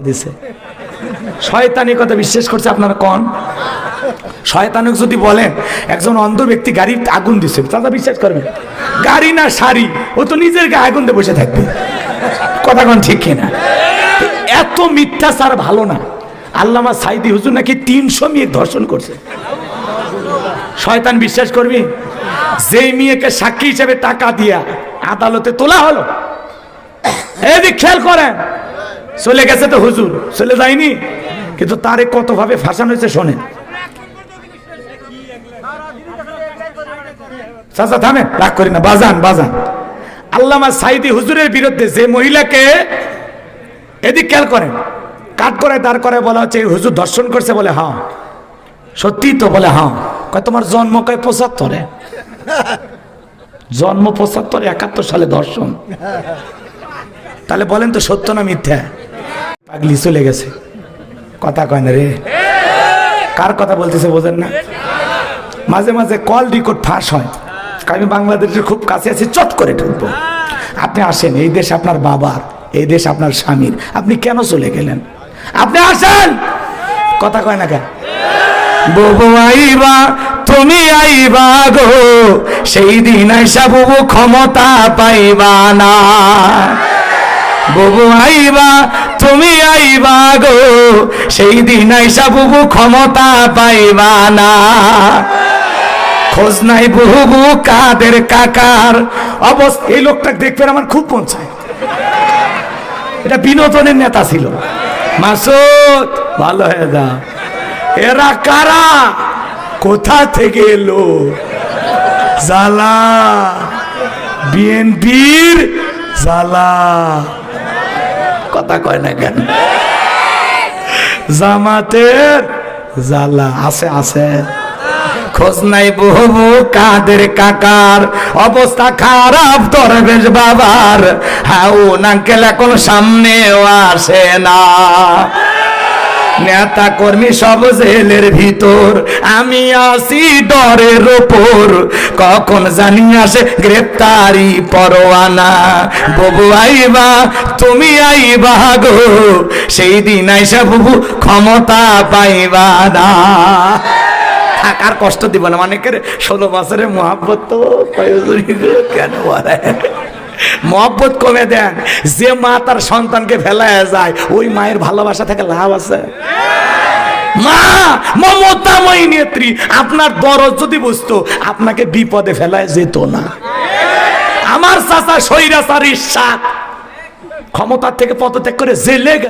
দিছে শয়তানি কথা বিশ্বাস করছে আপনারা কোন শয়তানক যদি বলেন একজন অন্ধ ব্যক্তি গাড়ির আগুন দিছে তারা বিশ্বাস করবেন? গাড়ি না শাড়ি, ও তো নিজের গায়ে আগুন দিয়ে বসে থাকবে। কথা কোন ঠিক কিনা? এত মিথ্যাচার ভালো না। আল্লামা সাইদি হুজুর নাকি 300 মেয়ে ধর্ষণ করছে। শয়তান বিশ্বাস করবি? যেই মেয়েকে সাক্ষী হিসেবে টাকা দিয়া আদালতে তোলা হলো, এদিক খেয়াল করেন, চলে গেছে তো হুজুর, চলে যায়নি, কিন্তু তারে কত ভাবে ফাঁসানো হয়েছে শোনেন। চাচা থামে, রাগ করি না, বাজান বাজান। আল্লামা সাইদি হুজুরের বিরুদ্ধে যে মহিলাকে, এদিক খেয়াল করেন, কাট করে দাঁড় করে বলা হচ্ছে হুজুর ধর্ষণ করছে, বলে হ্যাঁ। সত্যি তো? বলে হ্যাঁ। কয় তোমার জন্ম কয় 75-এ? জন্ম 75, 71 সালে ধর্ষণ। তাহলে বলেন তো সত্য না মিথ্যা? পাগলি চলে গেছে, কথা কয় না রে। কার কথা বলতেছে বোঝেন না? মাঝে মাঝে কল রেকর্ড ফাঁস হয়, আমি বাংলাদেশের খুব কাছে আছি, চট করে ঢুকবো। আপনি আসেন, এই দেশ আপনার বাবার, এই দেশ আপনার স্বামীর, আপনি কেন চলে গেলেন? আপনি আসেন, কথা কয় না কেন? বুবু আইবা, তুমি আইবা গো, সেই দিন আইসা বুবু ক্ষমতা পাইবা না। বুবু আইবা, তুমি আইবা গো, সেই দিন আইসা বুবু ক্ষমতা পাইবা না। খোঁজ নাই বুবু কাদের কাকার অবস্থা। এই লোকটাকে দেখবেন আমার খুব মন চায়। এটা বিনোদনের নেতা ছিল। মাসুদ ভালো হয়ে যা। এরা কারা, কোথা থেকে এলো? জালা, বিএনপির জালা। কথা কয় না কেন? জামাতের জালা আছে আছে। খোঁজ নাই বহু কাদের কাকার অবস্থা খারাপ, দরবেশ বাবার হাউ নাঙ্কেল এখন সামনেও আসে না। নেতা কর্মী সব জেলের ভিতর, আমি আসি ডরের ওপর, কখন জানি আসে গ্রেপ্তারি পরোয়ানা। বুবু আইবা, তুমি আইবা গো, সেই দিন আইসা বুবু ক্ষমতা পাইবা না। থাকার কষ্ট দিব না, মানে 16 বছরের মহাব্বত তো কেন বলে? মহব্বত কমে দেন। যে মা তার সন্তানকে ফেলায় যায়, ওই মায়ের ভালোবাসা থেকে লাভ আছে? মা মমতাময়ী নেত্রী, আপনার দরদ যদি বুঝতো আপনাকে বিপদে ফেলায় যেত না। আমার চাচা স্বৈরাচারী সাত ক্ষমতার থেকে পদত্যাগ করে জেলে